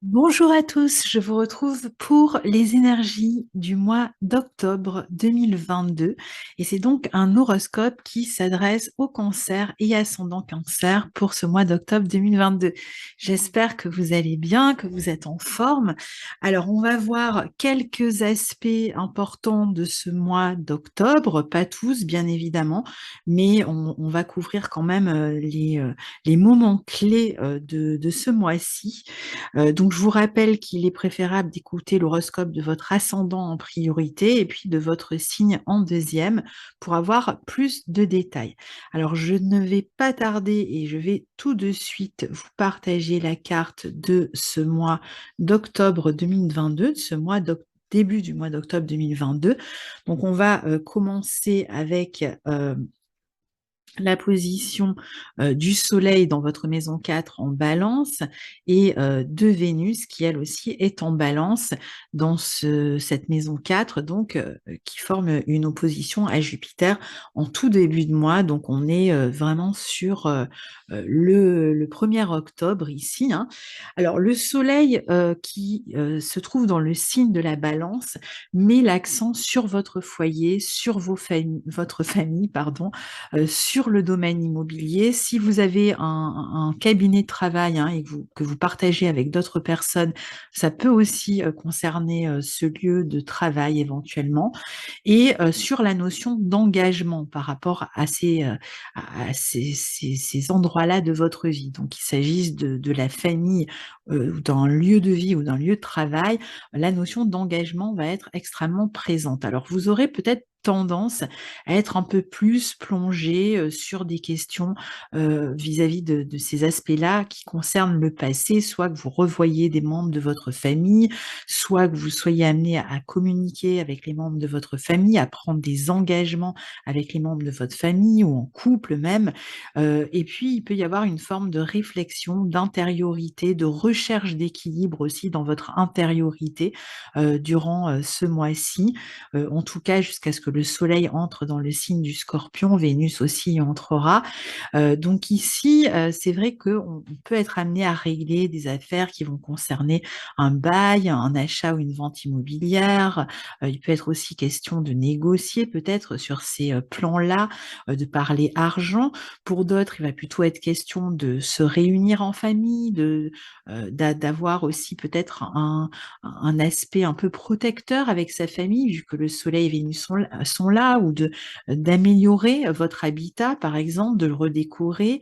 Bonjour à tous, je vous retrouve pour les énergies du mois d'octobre 2022 et c'est donc un horoscope qui s'adresse au cancer et ascendant cancer pour ce mois d'octobre 2022. J'espère que vous allez bien, que vous êtes en forme. Alors on va voir quelques aspects importants de ce mois d'octobre, pas tous bien évidemment, mais on va couvrir quand même les moments clés de ce mois-ci. Donc, je vous rappelle qu'il est préférable d'écouter l'horoscope de votre ascendant en priorité et puis de votre signe en deuxième pour avoir plus de détails. Alors, je ne vais pas tarder et je vais tout de suite vous partager la carte de ce mois d'octobre 2022, de ce mois début du mois d'octobre 2022. Donc, on va commencer avec la position du Soleil dans votre maison 4 en Balance et de Vénus qui elle aussi est en Balance dans cette maison 4 donc qui forme une opposition à Jupiter en tout début de mois. Donc on est vraiment sur le 1er octobre ici, hein. Alors le Soleil qui se trouve dans le signe de la Balance met l'accent sur votre foyer, sur votre famille, pardon, sur le domaine immobilier. Si vous avez un cabinet de travail, hein, et que vous partagez avec d'autres personnes, ça peut aussi concerner ce lieu de travail éventuellement. Et sur la notion d'engagement par rapport à ces endroits-là de votre vie. Donc, il s'agisse de la famille, d'un lieu de vie ou d'un lieu de travail, la notion d'engagement va être extrêmement présente. Alors, vous aurez peut-être tendance à être un peu plus plongé sur des questions vis-à-vis de ces aspects-là qui concernent le passé, soit que vous revoyez des membres de votre famille, soit que vous soyez amené à communiquer avec les membres de votre famille, à prendre des engagements avec les membres de votre famille ou en couple même. Et puis, il peut y avoir une forme de réflexion, d'intériorité, de recherche d'équilibre aussi dans votre intériorité durant ce mois-ci. En tout cas, jusqu'à ce que le Soleil entre dans le signe du Scorpion, Vénus aussi y entrera. Donc ici, c'est vrai qu'on peut être amené à régler des affaires qui vont concerner un bail, un achat ou une vente immobilière. Il peut être aussi question de négocier peut-être sur ces plans-là, de parler argent. Pour d'autres, il va plutôt être question de se réunir en famille, d'avoir aussi peut-être un aspect un peu protecteur avec sa famille, vu que le Soleil et Vénus sont là, ou d'améliorer votre habitat, par exemple, de le redécorer.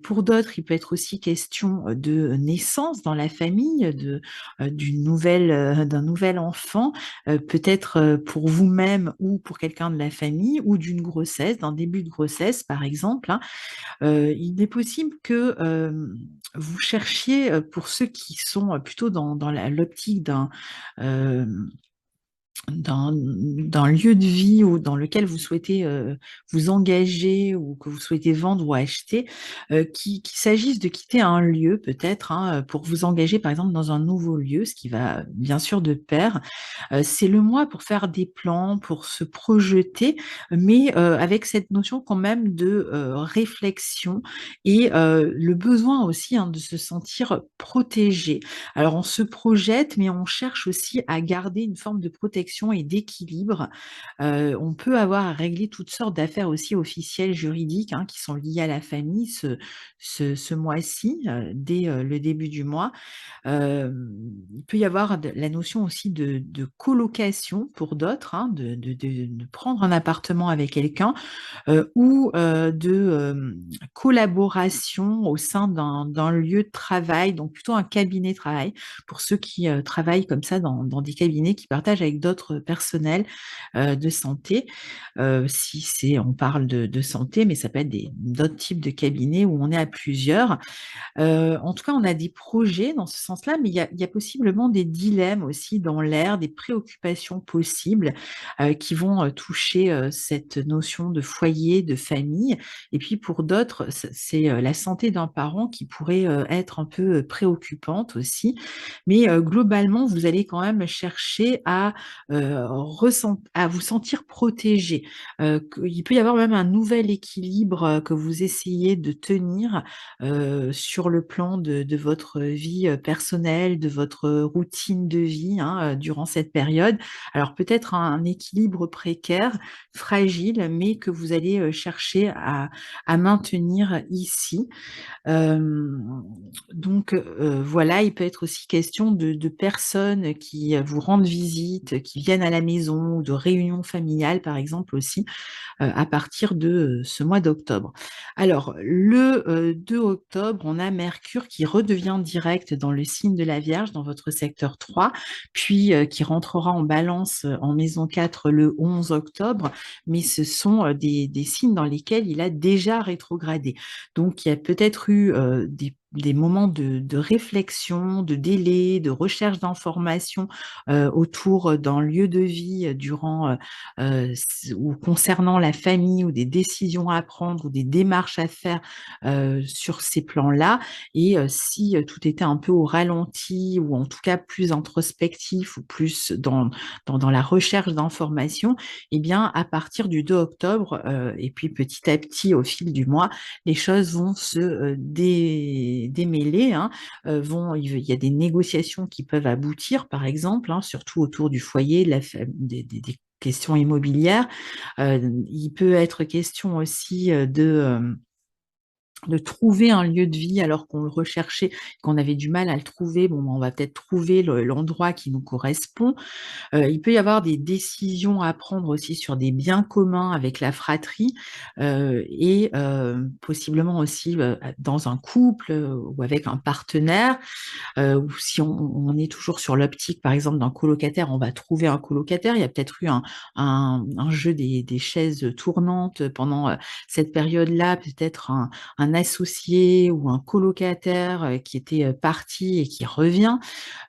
Pour d'autres, il peut être aussi question de naissance dans la famille, d'un nouvel enfant, peut-être pour vous-même ou pour quelqu'un de la famille, ou d'une grossesse, d'un début de grossesse, par exemple, hein. Il est possible que vous cherchiez, pour ceux qui sont plutôt dans l'optique euh, d'un lieu de vie ou dans lequel vous souhaitez vous engager ou que vous souhaitez vendre ou acheter, qu'il s'agisse de quitter un lieu peut-être, hein, pour vous engager par exemple dans un nouveau lieu, ce qui va bien sûr de pair. C'est le mois pour faire des plans, pour se projeter, mais avec cette notion quand même de réflexion et le besoin aussi, hein, de se sentir protégé. Alors on se projette, mais on cherche aussi à garder une forme de protection et d'équilibre. On peut avoir à régler toutes sortes d'affaires aussi officielles, juridiques, hein, qui sont liées à la famille ce mois-ci, dès le début du mois. Il peut y avoir la notion aussi de colocation pour d'autres, hein, de prendre un appartement avec quelqu'un, ou de collaboration au sein d'un lieu de travail, donc plutôt un cabinet de travail, pour ceux qui travaillent comme ça dans des cabinets qui partagent avec d'autres personnels de santé. Si on parle de santé, mais ça peut être d'autres types de cabinets où on est à plusieurs. En tout cas, on a des projets dans ce sens-là, mais il y a possiblement des dilemmes aussi dans l'air, des préoccupations possibles qui vont toucher cette notion de foyer, de famille. Et puis pour d'autres, c'est la santé d'un parent qui pourrait être un peu préoccupante aussi. Mais globalement, vous allez quand même chercher à à vous sentir protégé. Il peut y avoir même un nouvel équilibre que vous essayez de tenir sur le plan de votre vie personnelle, de votre routine de vie hein, durant cette période. Alors peut-être un équilibre précaire, fragile, mais que vous allez chercher à maintenir ici. Donc voilà, il peut être aussi question de personnes qui vous rendent visite, qui viennent à la maison, ou de réunions familiales par exemple aussi, à partir de ce mois d'octobre. Alors, le 2 octobre, on a Mercure qui redevient direct dans le signe de la Vierge, dans votre secteur 3, puis qui rentrera en balance en maison 4 le 11 octobre, mais ce sont des signes dans lesquels il a déjà rétrogradé. Donc, il y a peut-être eu des moments de réflexion, de délai, de recherche d'informations autour d'un lieu de vie durant ou concernant la famille ou des décisions à prendre ou des démarches à faire sur ces plans-là. Et si tout était un peu au ralenti ou en tout cas plus introspectif ou plus dans la recherche d'informations, eh bien, à partir du 2 octobre, et puis petit à petit au fil du mois, les choses vont se démêler, hein, il y a des négociations qui peuvent aboutir, par exemple, hein, surtout autour du foyer, des questions immobilières. Il peut être question aussi de trouver un lieu de vie alors qu'on le recherchait, qu'on avait du mal à le trouver. Bon, on va peut-être trouver l'endroit qui nous correspond. Il peut y avoir des décisions à prendre aussi sur des biens communs avec la fratrie et possiblement aussi dans un couple ou avec un partenaire. Ou si on est toujours sur l'optique, par exemple, d'un colocataire, on va trouver un colocataire. Il y a peut-être eu un jeu des chaises tournantes pendant cette période-là, peut-être un associé ou un colocataire qui était parti et qui revient.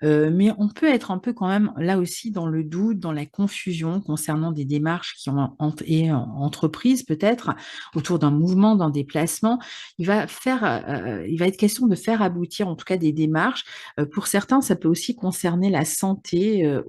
Mais on peut être un peu quand même là aussi dans le doute, dans la confusion concernant des démarches qui ont été entreprises peut-être autour d'un mouvement, d'un déplacement. Il va être question de faire aboutir en tout cas des démarches. Pour certains, ça peut aussi concerner la santé,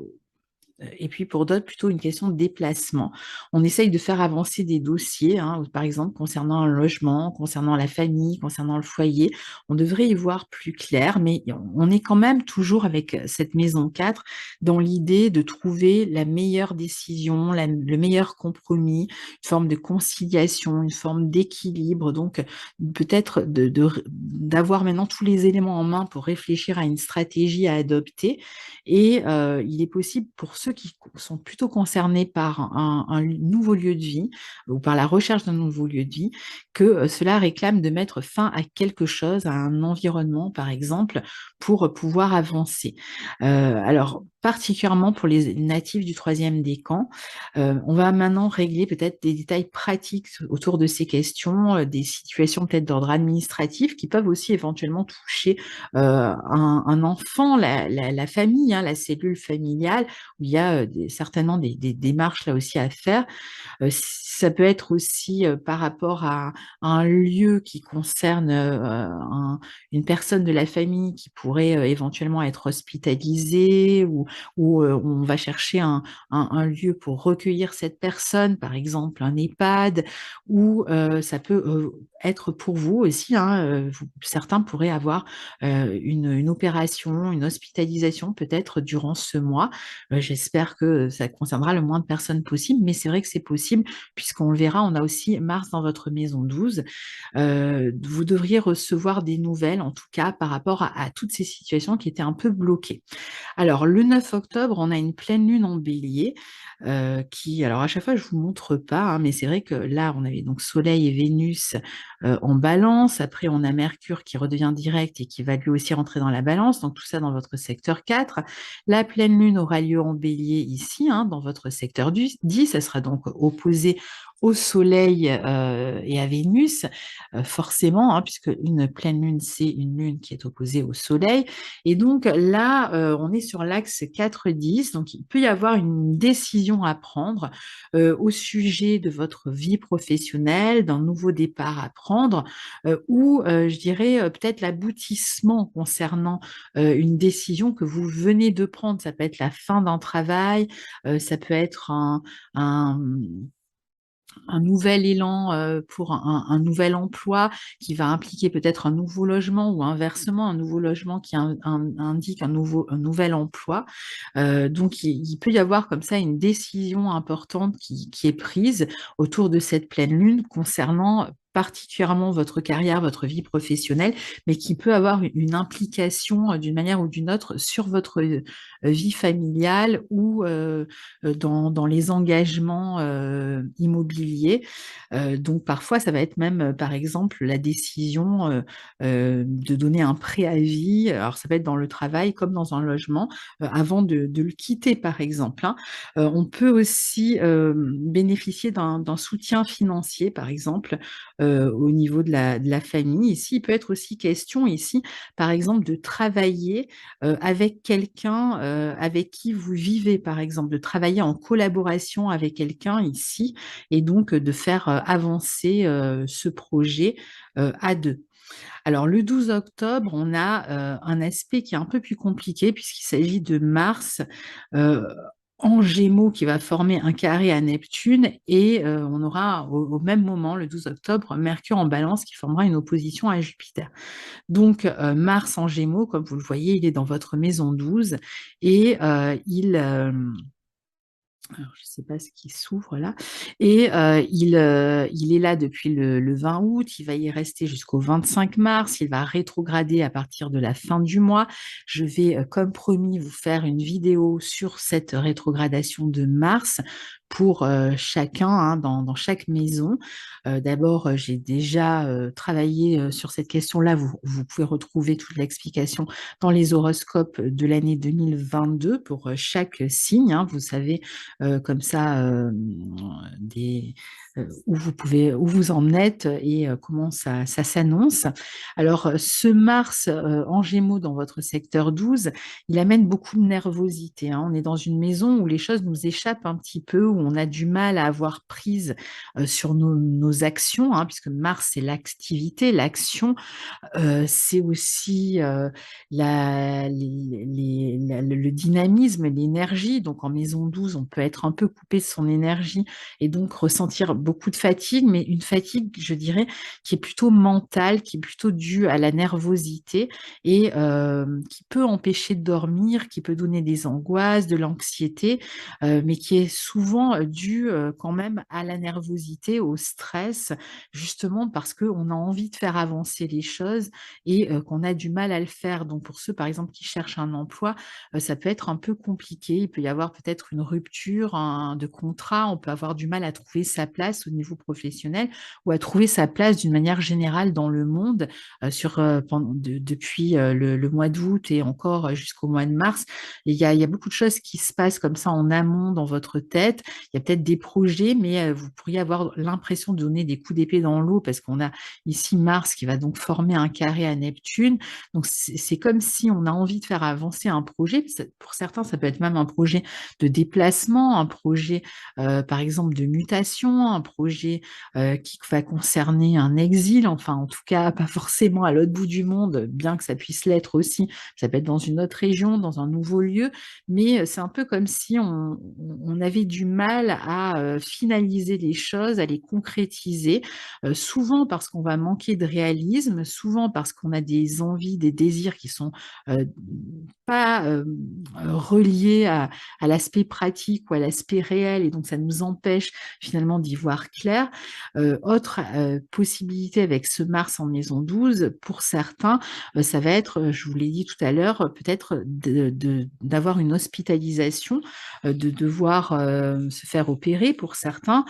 et puis pour d'autres, plutôt une question de déplacement. On essaye de faire avancer des dossiers, hein, par exemple concernant un logement, concernant la famille, concernant le foyer. On devrait y voir plus clair, mais on est quand même toujours avec cette maison 4 dans l'idée de trouver la meilleure décision, le meilleur compromis, une forme de conciliation, une forme d'équilibre. Donc peut-être d'avoir maintenant tous les éléments en main pour réfléchir à une stratégie à adopter. Et il est possible pour ceux qui sont plutôt concernés par un nouveau lieu de vie ou par la recherche d'un nouveau lieu de vie, que cela réclame de mettre fin à quelque chose, à un environnement par exemple, pour pouvoir avancer. Alors, particulièrement pour les natifs du troisième décan, on va maintenant régler peut-être des détails pratiques autour de ces questions, des situations peut-être d'ordre administratif qui peuvent aussi éventuellement toucher un enfant, la famille, hein, la cellule familiale, où il y a certainement des démarches là aussi à faire. Ça peut être aussi par rapport à un lieu qui concerne une personne de la famille qui pourrait éventuellement être hospitalisée ou on va chercher un lieu pour recueillir cette personne, par exemple un EHPAD, ou ça peut être pour vous aussi, hein, certains pourraient avoir une opération, une hospitalisation peut-être durant ce mois. J'espère que ça concernera le moins de personnes possible, mais c'est vrai que c'est possible puisqu'on le verra, on a aussi Mars dans votre maison 12. Vous devriez recevoir des nouvelles, en tout cas, par rapport à toutes ces situations qui étaient un peu bloquées. Alors, le 9 octobre, on a une pleine lune en bélier qui, alors à chaque fois, je ne vous montre pas, hein, mais c'est vrai que là, on avait donc Soleil et Vénus en balance. Après, on a Mercure qui redevient direct et qui va lui aussi rentrer dans la balance. Donc, tout ça dans votre secteur 4. La pleine lune aura lieu en bélier ici, hein, dans votre secteur 10. Ça sera donc opposé au Soleil et à Vénus, forcément, hein, puisque une pleine lune, c'est une lune qui est opposée au Soleil. Et donc là, on est sur l'axe 4-10, donc il peut y avoir une décision à prendre au sujet de votre vie professionnelle, d'un nouveau départ à prendre, prendre, ou je dirais peut-être l'aboutissement concernant une décision que vous venez de prendre. Ça peut être la fin d'un travail, ça peut être un un nouvel élan pour un nouvel emploi qui va impliquer peut-être un nouveau logement, ou inversement un nouveau logement qui indique un nouvel emploi. Donc il peut y avoir comme ça une décision importante qui est prise autour de cette pleine lune concernant particulièrement votre carrière, votre vie professionnelle, mais qui peut avoir une implication d'une manière ou d'une autre sur votre vie familiale, ou dans les engagements immobiliers. Donc parfois, ça va être même, par exemple, la décision de donner un préavis. Alors ça peut être dans le travail comme dans un logement, avant de le quitter, par exemple, hein. On peut aussi bénéficier d'un soutien financier, par exemple, au niveau de la famille. Ici, il peut être aussi question, ici, par exemple, de travailler avec quelqu'un avec qui vous vivez, par exemple, de travailler en collaboration avec quelqu'un ici, et donc de faire avancer ce projet à deux. Alors, le 12 octobre, on a un aspect qui est un peu plus compliqué puisqu'il s'agit de Mars euh, en Gémeaux qui va former un carré à Neptune, et on aura au même moment, le 12 octobre, Mercure en Balance qui formera une opposition à Jupiter. Donc, Mars en Gémeaux, comme vous le voyez, il est dans votre maison 12, et alors, je ne sais pas ce qui s'ouvre là. Et il est là depuis le 20 août. Il va y rester jusqu'au 25 mars. Il va rétrograder à partir de la fin du mois. Je vais, comme promis, vous faire une vidéo sur cette rétrogradation de Mars pour chacun, hein, dans chaque maison. D'abord, j'ai déjà travaillé sur cette question-là. Vous pouvez retrouver toute l'explication dans les horoscopes de l'année 2022 pour chaque signe, hein. Vous savez comme ça où vous en êtes, et comment ça s'annonce. Alors, ce Mars en Gémeaux dans votre secteur 12, il amène beaucoup de nervosité, hein. On est dans une maison où les choses nous échappent un petit peu, où on a du mal à avoir prise sur nos actions, hein, puisque Mars, c'est l'activité, l'action. C'est aussi le dynamisme, l'énergie. Donc en maison 12, on peut être un peu coupé de son énergie et donc ressentir beaucoup de fatigue, mais une fatigue, je dirais, qui est plutôt mentale, qui est plutôt due à la nervosité, et qui peut empêcher de dormir, qui peut donner des angoisses, de l'anxiété, mais qui est souvent due quand même à la nervosité, au stress, justement parce qu'on a envie de faire avancer les choses, et qu'on a du mal à le faire. Donc pour ceux, par exemple, qui cherchent un emploi, ça peut être un peu compliqué. Il peut y avoir peut-être une rupture de contrat. On peut avoir du mal à trouver sa place au niveau professionnel, ou à trouver sa place d'une manière générale dans le monde depuis le mois d'août et encore jusqu'au mois de mars. Et il y a beaucoup de choses qui se passent comme ça en amont dans votre tête. Il y a peut-être des projets, mais vous pourriez avoir l'impression de donner des coups d'épée dans l'eau, parce qu'on a ici Mars qui va donc former un carré à Neptune. Donc c'est comme si on a envie de faire avancer un projet. Pour certains, ça peut être même un projet de déplacement, un projet par exemple de mutation, un projet qui va concerner un exil, enfin en tout cas pas forcément à l'autre bout du monde, bien que ça puisse l'être aussi. Ça peut être dans une autre région, dans un nouveau lieu, mais c'est un peu comme si on avait du mal à finaliser les choses, à les concrétiser, souvent parce qu'on va manquer de réalisme, souvent parce qu'on a des envies, des désirs qui sont pas reliés à l'aspect pratique ou à l'aspect réel, et donc ça nous empêche finalement d'y voir clair. Autre possibilité avec ce Mars en maison 12, pour certains, ça va être, je vous l'ai dit tout à l'heure, peut-être d'avoir une hospitalisation, de devoir se faire opérer pour certains.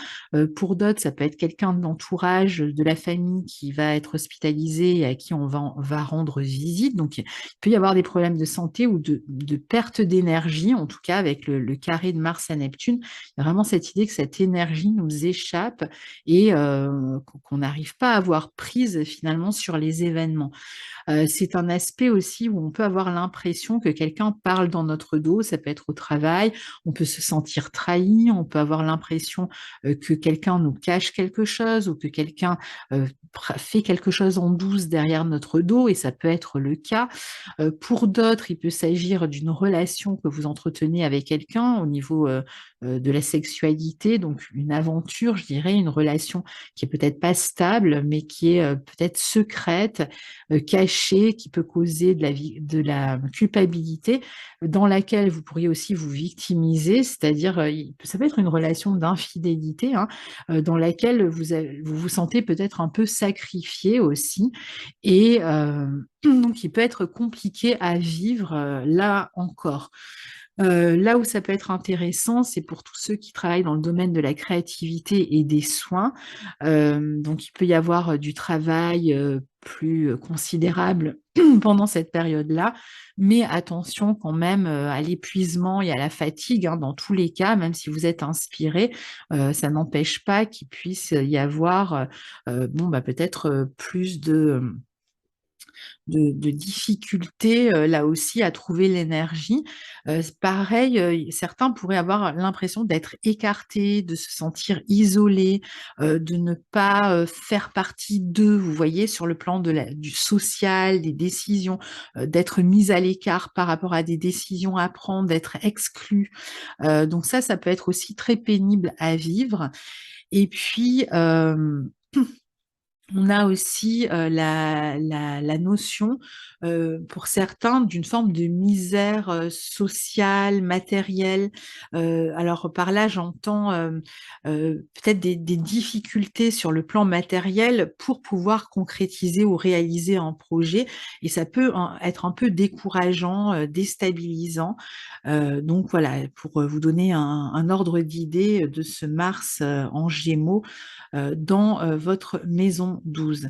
Pour d'autres, ça peut être quelqu'un de l'entourage, de la famille qui va être hospitalisé et à qui on va rendre visite. Donc, il peut y avoir des problèmes de santé ou de perte d'énergie, en tout cas avec le carré de Mars à Neptune. Il y a vraiment cette idée que cette énergie nous échappe échappe et qu'on n'arrive pas à avoir prise finalement sur les événements. C'est un aspect aussi où on peut avoir l'impression que quelqu'un parle dans notre dos, ça peut être au travail, on peut se sentir trahi, on peut avoir l'impression que quelqu'un nous cache quelque chose ou que quelqu'un fait quelque chose en douce derrière notre dos, et ça peut être le cas. Pour d'autres, il peut s'agir d'une relation que vous entretenez avec quelqu'un au niveau de la sexualité, donc une aventure, je dirais, une relation qui est peut-être pas stable, mais qui est peut-être secrète, cachée, qui peut causer de la culpabilité, dans laquelle vous pourriez aussi vous victimiser, c'est-à-dire, ça peut être une relation d'infidélité, hein, dans laquelle vous vous sentez peut-être un peu sacrifié aussi, et donc il peut être compliqué à vivre là encore. Là où ça peut être intéressant, c'est pour tous ceux qui travaillent dans le domaine de la créativité et des soins. Donc il peut y avoir du travail plus considérable pendant cette période-là, mais attention quand même à l'épuisement et à la fatigue, hein, dans tous les cas, même si vous êtes inspiré, ça n'empêche pas qu'il puisse y avoir bon, bah, peut-être plus de difficultés là aussi à trouver l'énergie. Pareil, certains pourraient avoir l'impression d'être écartés, de se sentir isolés, de ne pas faire partie d'eux, vous voyez, sur le plan du social, des décisions, d'être mis à l'écart par rapport à des décisions à prendre, d'être exclus. Donc ça peut être aussi très pénible à vivre. Et puis, on a aussi la notion, pour certains, d'une forme de misère sociale, matérielle. Alors par là, j'entends peut-être des difficultés sur le plan matériel pour pouvoir concrétiser ou réaliser un projet, et ça peut être un peu décourageant, déstabilisant. Donc voilà, pour vous donner un ordre d'idée de ce Mars en Gémeaux dans votre maison 12.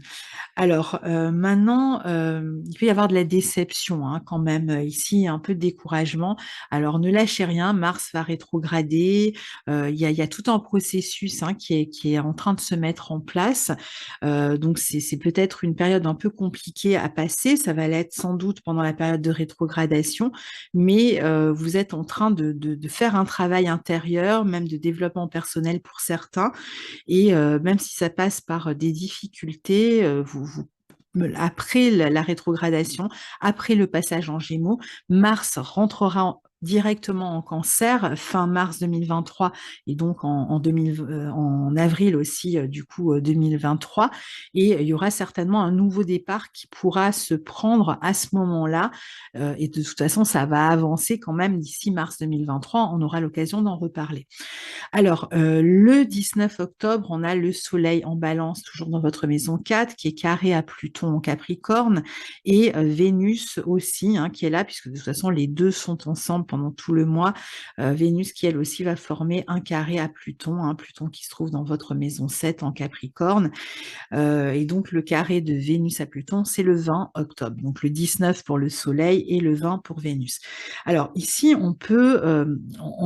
Alors maintenant, il peut y avoir de la déception, hein, quand même ici, un peu de découragement. Alors ne lâchez rien, Mars va rétrograder, il y a tout un processus, hein, qui est en train de se mettre en place. Donc c'est peut-être une période un peu compliquée à passer, ça va l'être sans doute pendant la période de rétrogradation, mais vous êtes en train de faire un travail intérieur, même de développement personnel pour certains, et même si ça passe par des difficultés, après la rétrogradation, après le passage en Gémeaux, Mars rentrera directement en Cancer fin mars 2023, et donc en avril aussi, du coup, 2023, et il y aura certainement un nouveau départ qui pourra se prendre à ce moment-là, et de toute façon, ça va avancer quand même d'ici mars 2023, on aura l'occasion d'en reparler. Alors, le 19 octobre, on a le Soleil en Balance, toujours dans votre maison 4, qui est carré à Pluton en Capricorne, et Vénus aussi, hein, qui est là, puisque de toute façon, les deux sont ensemble pendant tout le mois. Vénus qui, elle aussi, va former un carré à Pluton, hein, Pluton qui se trouve dans votre maison 7 en Capricorne. Et donc, le carré de Vénus à Pluton, c'est le 20 octobre. Donc, le 19 pour le Soleil et le 20 pour Vénus. Alors, ici, on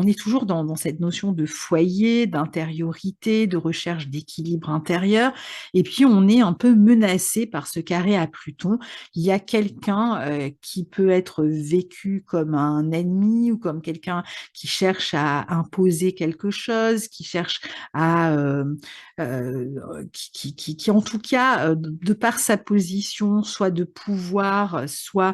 est toujours dans cette notion de foyer, d'intériorité, de recherche d'équilibre intérieur. Et puis, on est un peu menacé par ce carré à Pluton. Il y a quelqu'un qui peut être vécu comme un ennemi, ou comme quelqu'un qui cherche à imposer quelque chose, qui cherche à qui, en tout cas, de par sa position, soit de pouvoir, soit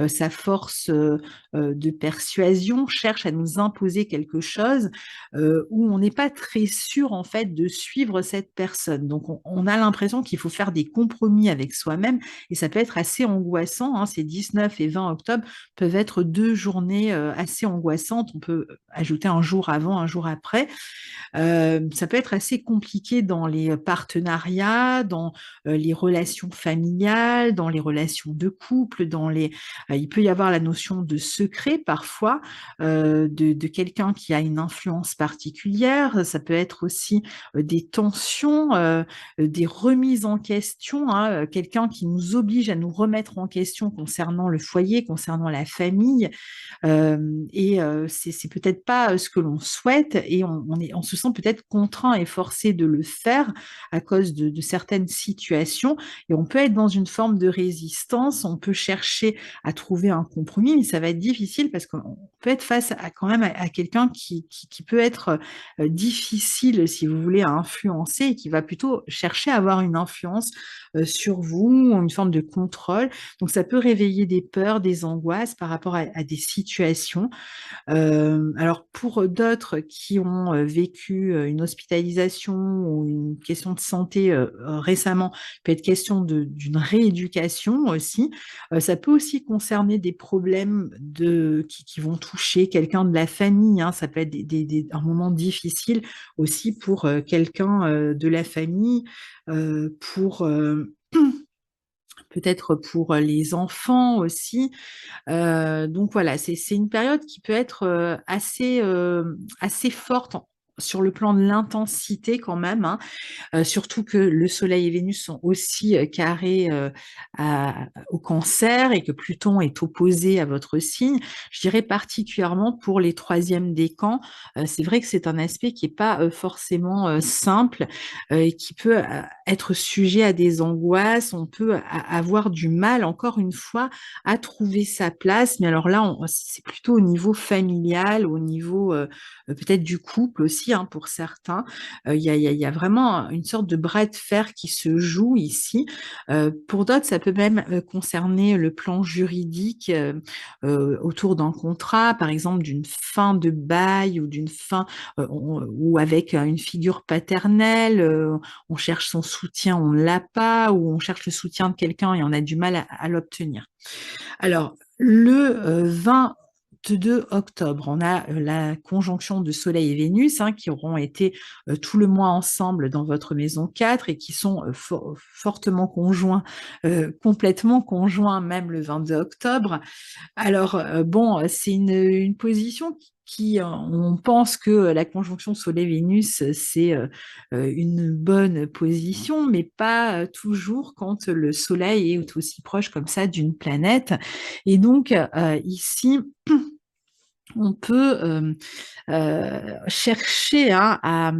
sa force de persuasion, cherche à nous imposer quelque chose où on n'est pas très sûr en fait de suivre cette personne. Donc on a l'impression qu'il faut faire des compromis avec soi-même, et ça peut être assez angoissant, hein. Ces 19 et 20 octobre peuvent être deux journées assez angoissantes. On peut ajouter un jour avant, un jour après. Ça peut être assez compliqué dans les partenariats, dans les relations familiales, dans les relations de couple, il peut y avoir la notion de secret parfois, de quelqu'un qui a une influence particulière. Ça peut être aussi des tensions, des remises en question, hein, quelqu'un qui nous oblige à nous remettre en question concernant le foyer, concernant la famille. c'est peut-être pas ce que l'on souhaite et on se sent peut-être contraint et forcé de le faire à cause de certaines situations et on peut être dans une forme de résistance, on peut chercher à trouver un compromis, mais ça va être difficile parce qu'on peut être face à quand même à quelqu'un qui peut être difficile, si vous voulez, à influencer et qui va plutôt chercher à avoir une influence sur vous, une forme de contrôle. Donc ça peut réveiller des peurs, des angoisses par rapport à des situations. Alors pour d'autres qui ont vécu une hospitalisation ou une question de santé récemment, peut être question d'une rééducation aussi. Ça peut aussi concerner des problèmes qui vont toucher quelqu'un de la famille, hein. Ça peut être un moment difficile aussi pour quelqu'un de la famille, pour peut-être pour les enfants aussi. Donc voilà, c'est une période qui peut être assez forte sur le plan de l'intensité quand même, hein. Surtout que le Soleil et Vénus sont aussi carrés au Cancer et que Pluton est opposé à votre signe. Je dirais particulièrement pour les troisièmes décans, c'est vrai que c'est un aspect qui n'est pas forcément simple et qui peut être sujet à des angoisses. On peut avoir du mal, encore une fois, à trouver sa place. Mais alors là, c'est plutôt au niveau familial, au niveau peut-être du couple aussi, hein, pour certains. Il y a vraiment une sorte de bras de fer qui se joue ici. Pour d'autres, ça peut même concerner le plan juridique autour d'un contrat, par exemple d'une fin de bail ou d'une fin ou avec une figure paternelle. On cherche son soutien, on ne l'a pas, ou on cherche le soutien de quelqu'un et on a du mal à l'obtenir. Alors, le 22 octobre, on a la conjonction de Soleil et Vénus, hein, qui auront été tout le mois ensemble dans votre maison 4 et qui sont fortement conjoints, complètement conjoints même le 22 octobre. Alors, bon, c'est une position on pense que la conjonction Soleil-Vénus, c'est une bonne position, mais pas toujours quand le Soleil est aussi proche comme ça d'une planète. Et donc, ici, on peut chercher à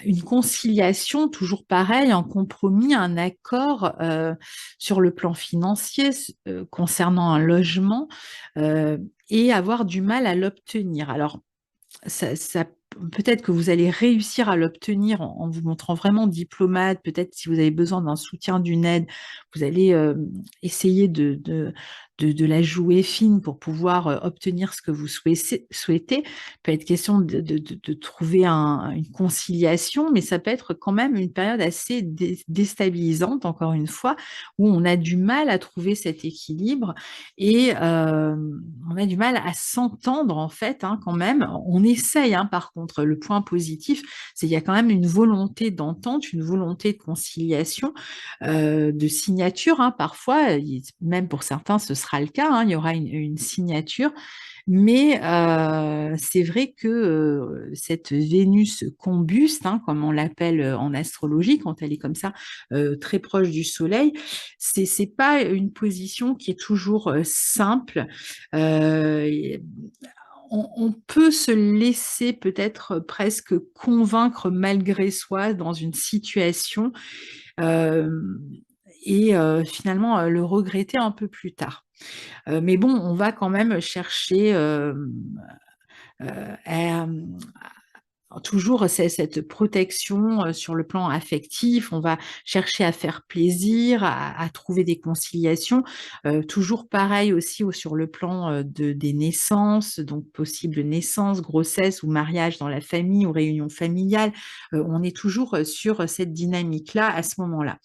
une conciliation, toujours pareil, un compromis, un accord sur le plan financier concernant un logement et avoir du mal à l'obtenir. Alors, peut-être que vous allez réussir à l'obtenir en vous montrant vraiment diplomate. Peut-être si vous avez besoin d'un soutien, d'une aide, vous allez essayer de la jouer fine pour pouvoir obtenir ce que vous souhaitez. Peut être question de trouver une conciliation, mais ça peut être quand même une période assez déstabilisante, encore une fois, où on a du mal à trouver cet équilibre et on a du mal à s'entendre en fait, hein, quand même. On essaye, hein, par contre, le point positif, c'est qu'il y a quand même une volonté d'entente, une volonté de conciliation, de signature, hein, parfois, même pour certains, ce sera le cas, hein, il y aura une signature. Mais c'est vrai que cette Vénus combuste, hein, comme on l'appelle en astrologie, quand elle est comme ça très proche du Soleil, c'est pas une position qui est toujours simple. Euh, on peut se laisser peut-être presque convaincre malgré soi dans une situation euh, et finalement le regretter un peu plus tard. Mais bon, on va quand même chercher à, toujours cette protection sur le plan affectif, on va chercher à faire plaisir, à trouver des conciliations. Toujours pareil aussi sur le plan des naissances, donc possible naissance, grossesse ou mariage dans la famille ou réunion familiale. On est toujours sur cette dynamique-là à ce moment-là.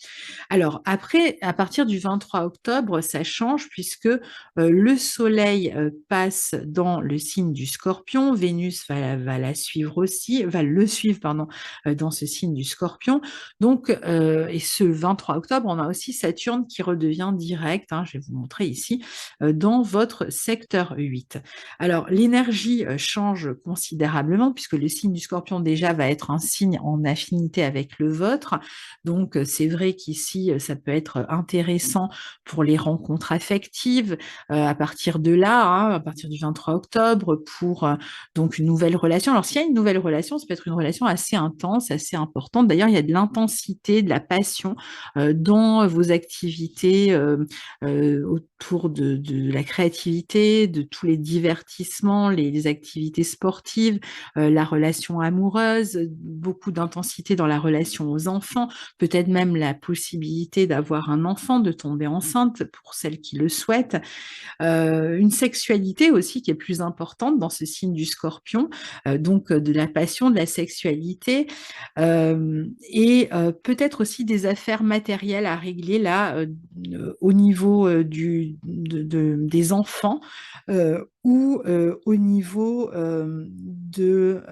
Alors après, à partir du 23 octobre, ça change puisque le Soleil passe dans le signe du Scorpion, Vénus va la suivre aussi, aussi, va le suivre, pardon, dans ce signe du Scorpion. Donc, et ce 23 octobre, on a aussi Saturne qui redevient direct, hein, je vais vous montrer ici, dans votre secteur 8. Alors, l'énergie change considérablement puisque le signe du Scorpion déjà va être un signe en affinité avec le vôtre. Donc, c'est vrai qu'ici, ça peut être intéressant pour les rencontres affectives à partir de là, hein, à partir du 23 octobre, pour donc une nouvelle relation. Alors, s'il y a une nouvelle relation, ça peut être une relation assez intense, assez importante. D'ailleurs, il y a de l'intensité, de la passion dans vos activités autour de la créativité, de tous les divertissements, les activités sportives, la relation amoureuse, beaucoup d'intensité dans la relation aux enfants, peut-être même la possibilité d'avoir un enfant, de tomber enceinte pour celles qui le souhaitent. Une sexualité aussi qui est plus importante dans ce signe du Scorpion, donc de la passion, de la sexualité, et peut-être aussi des affaires matérielles à régler là au niveau des enfants ou au niveau de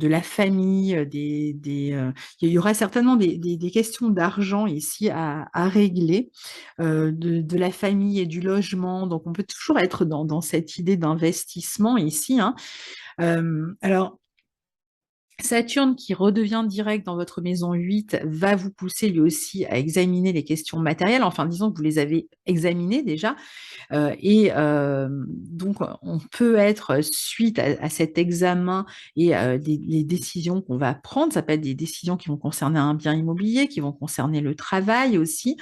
la famille, il y aura certainement des questions d'argent ici à régler, de la famille et du logement. Donc, on peut toujours être dans cette idée d'investissement ici, hein. Alors, Saturne qui redevient direct dans votre maison 8 va vous pousser lui aussi à examiner les questions matérielles. Enfin, disons que vous les avez examinées déjà. Donc, on peut être suite à cet examen et les décisions qu'on va prendre, ça peut être des décisions qui vont concerner un bien immobilier, qui vont concerner le travail aussi.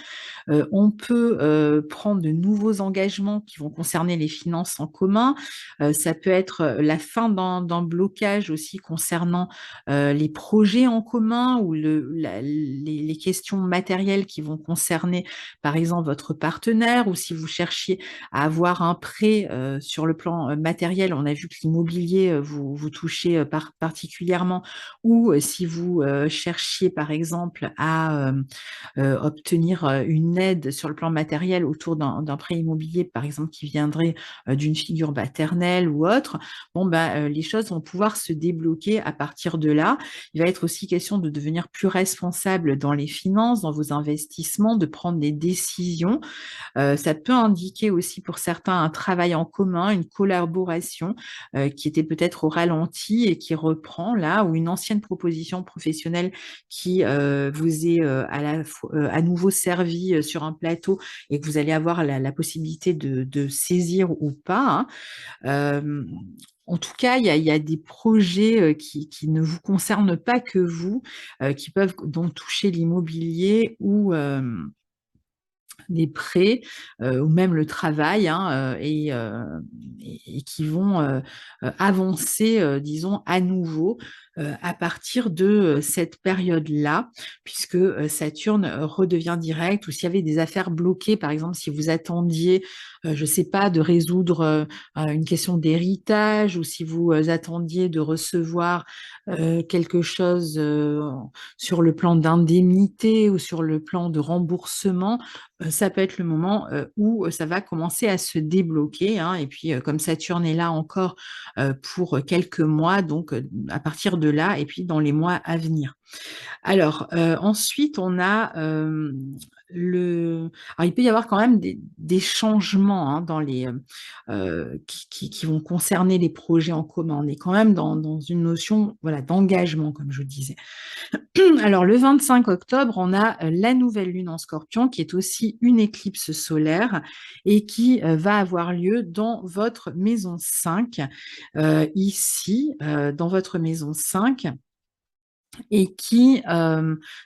On peut prendre de nouveaux engagements qui vont concerner les finances en commun. Ça peut être la fin d'un blocage aussi concernant les projets en commun ou les questions matérielles qui vont concerner, par exemple, votre partenaire, ou si vous cherchiez à avoir un prêt sur le plan matériel. On a vu que l'immobilier vous touchez particulièrement, ou si vous cherchiez, par exemple, à obtenir une aide sur le plan matériel autour d'un prêt immobilier, par exemple, qui viendrait d'une figure paternelle ou autre, bon, les choses vont pouvoir se débloquer à partir de là. Il va être aussi question de devenir plus responsable dans les finances, dans vos investissements, de prendre des décisions. Ça peut indiquer aussi pour certains un travail en commun, une collaboration qui était peut-être au ralenti et qui reprend là, ou une ancienne proposition professionnelle qui vous est à nouveau servie sur un plateau et que vous allez avoir la possibilité de saisir ou pas, hein. En tout cas, il y a des projets qui ne vous concernent pas que vous, qui peuvent donc toucher l'immobilier ou des prêts ou même le travail, hein, et qui vont avancer, disons, à nouveau à partir de cette période-là, puisque Saturne redevient direct, ou s'il y avait des affaires bloquées, par exemple, si vous attendiez, je ne sais pas, de résoudre une question d'héritage, ou si vous attendiez de recevoir quelque chose sur le plan d'indemnité ou sur le plan de remboursement, ça peut être le moment où ça va commencer à se débloquer, hein. Et puis, comme Saturne est là encore pour quelques mois, donc à partir de là, et puis dans les mois à venir. Alors, ensuite, on a Alors, il peut y avoir quand même des changements, hein, qui vont concerner les projets en commun. On est quand même dans une notion, voilà, d'engagement, comme je vous disais. Alors, le 25 octobre, on a la nouvelle lune en Scorpion, qui est aussi une éclipse solaire et qui va avoir lieu dans votre maison 5, ici, dans votre maison 5, et qui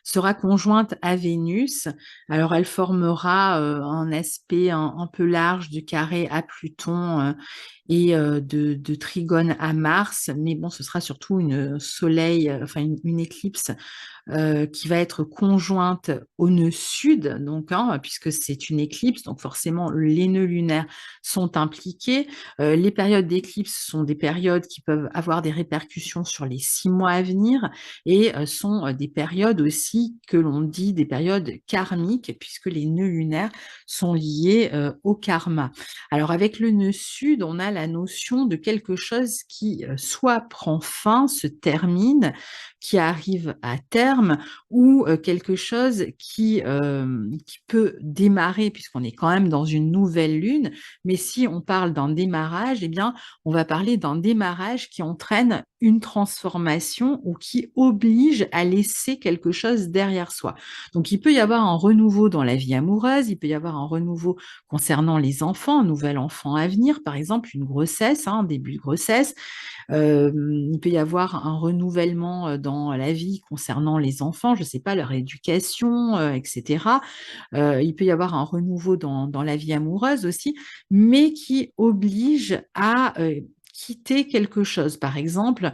sera conjointe à Vénus. Alors, elle formera un aspect un peu large du carré à Pluton et de trigone à Mars, mais bon, ce sera surtout une éclipse qui va être conjointe au nœud sud, donc, hein, puisque c'est une éclipse, donc forcément les nœuds lunaires sont impliqués. Les périodes d'éclipse sont des périodes qui peuvent avoir des répercussions sur les 6 mois à venir, et et sont des périodes aussi que l'on dit des périodes karmiques, puisque les nœuds lunaires sont liés au karma. Alors avec le nœud sud, on a la notion de quelque chose qui soit prend fin, se termine, qui arrive à terme, ou quelque chose qui peut démarrer, puisqu'on est quand même dans une nouvelle lune. Mais si on parle d'un démarrage, eh bien, on va parler d'un démarrage qui entraîne une transformation ou qui oblige à laisser quelque chose derrière soi. Donc, il peut y avoir un renouveau dans la vie amoureuse, il peut y avoir un renouveau concernant les enfants, un nouvel enfant à venir, par exemple une grossesse, un début de grossesse. Il peut y avoir un renouvellement dans la vie concernant les enfants, je ne sais pas, leur éducation, etc. Il peut y avoir un renouveau dans la vie amoureuse aussi, mais qui oblige à quitter quelque chose. Par exemple,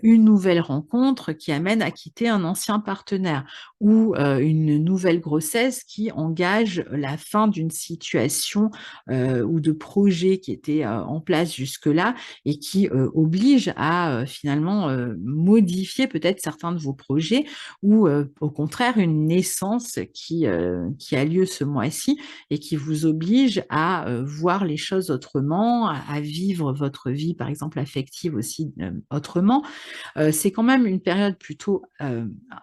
une nouvelle rencontre qui amène à quitter un ancien partenaire ou une nouvelle grossesse qui engage la fin d'une situation ou de projet qui était en place jusque-là et qui oblige à finalement modifier peut-être certains de vos projets ou au contraire une naissance qui a lieu ce mois-ci et qui vous oblige à voir les choses autrement, à vivre votre vie, par exemple affective aussi autrement. C'est quand même une période plutôt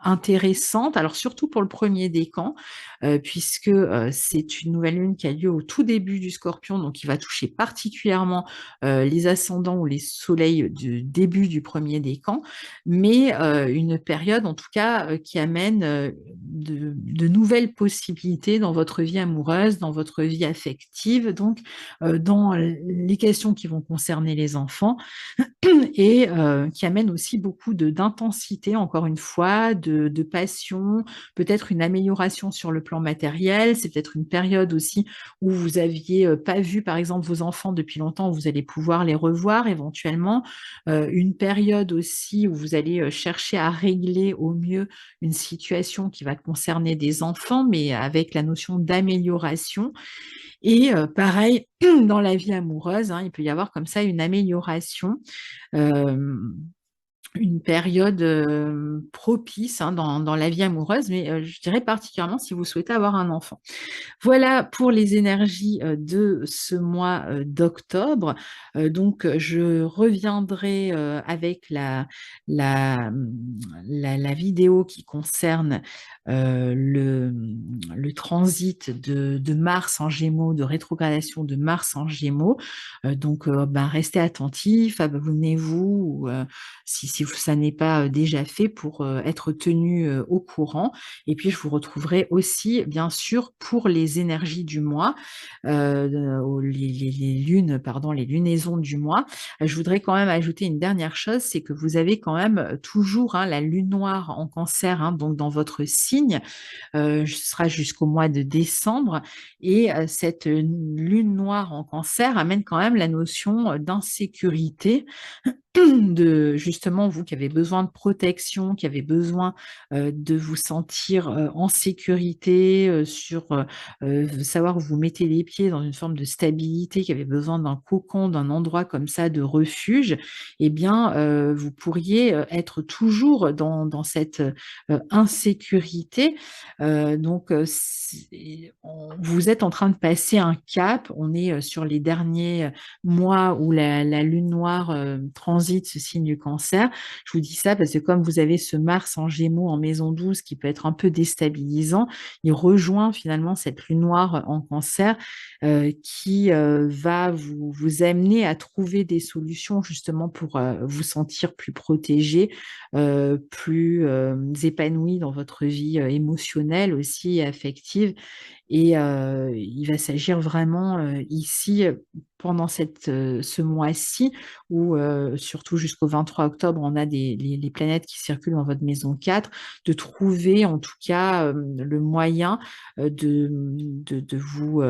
intéressante, alors surtout pour le premier décan, puisque c'est une nouvelle lune qui a lieu au tout début du Scorpion, donc qui va toucher particulièrement les ascendants ou les soleils du début du premier décan, mais une période en tout cas qui amène de nouvelles possibilités dans votre vie amoureuse, dans votre vie affective, donc dans les questions qui vont concerner les enfants et qui amène aussi beaucoup d'intensité, encore une fois, de passion, peut-être une amélioration sur le plan matériel. C'est peut-être une période aussi où vous aviez pas vu, par exemple, vos enfants depuis longtemps, où vous allez pouvoir les revoir éventuellement. Une période aussi où vous allez chercher à régler au mieux une situation qui va concerner des enfants, mais avec la notion d'amélioration. Et pareil, dans la vie amoureuse, hein, il peut y avoir comme ça une amélioration, une période propice hein, dans la vie amoureuse, mais je dirais particulièrement si vous souhaitez avoir un enfant. Voilà pour les énergies de ce mois d'octobre. Donc, je reviendrai avec la vidéo qui concerne le transit de Mars en Gémeaux, de rétrogradation de Mars en Gémeaux. Donc, ben, restez attentifs, abonnez-vous si ça n'est pas déjà fait pour être tenu au courant. Et puis, je vous retrouverai aussi, bien sûr, pour les énergies du mois, les lunes, pardon, les lunaisons du mois. Je voudrais quand même ajouter une dernière chose, c'est que vous avez quand même toujours hein, la lune noire en cancer, hein, donc dans votre signe, ce sera jusqu'au mois de décembre. Et cette lune noire en cancer amène quand même la notion d'insécurité de justement vous qui avez besoin de protection, qui avez besoin de vous sentir en sécurité, savoir où vous mettez les pieds dans une forme de stabilité, qui avez besoin d'un cocon, d'un endroit comme ça de refuge, eh bien vous pourriez être toujours dans cette insécurité. Vous êtes en train de passer un cap, on est sur les derniers mois où la lune noire transite ce signe du cancer. Je vous dis ça parce que comme vous avez ce Mars en Gémeaux en maison 12 qui peut être un peu déstabilisant, il rejoint finalement cette lune noire en cancer qui va vous amener à trouver des solutions justement pour vous sentir plus protégé, plus épanoui dans votre vie émotionnelle aussi et affective. Et il va s'agir vraiment ici, pendant ce mois-ci, où surtout jusqu'au 23 octobre, on a les planètes qui circulent dans votre maison 4, de trouver en tout cas le moyen de vous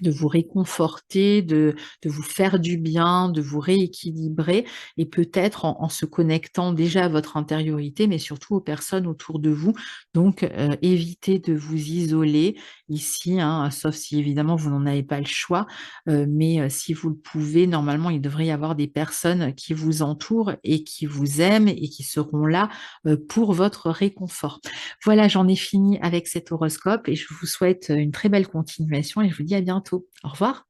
de vous réconforter, de vous faire du bien, de vous rééquilibrer et peut-être en se connectant déjà à votre intériorité, mais surtout aux personnes autour de vous. Donc, évitez de vous isoler ici, hein, sauf si évidemment vous n'en avez pas le choix, mais si vous le pouvez, normalement, il devrait y avoir des personnes qui vous entourent et qui vous aiment et qui seront là, pour votre réconfort. Voilà, j'en ai fini avec cet horoscope et je vous souhaite une très belle continuation et je vous dis à bientôt. Au revoir.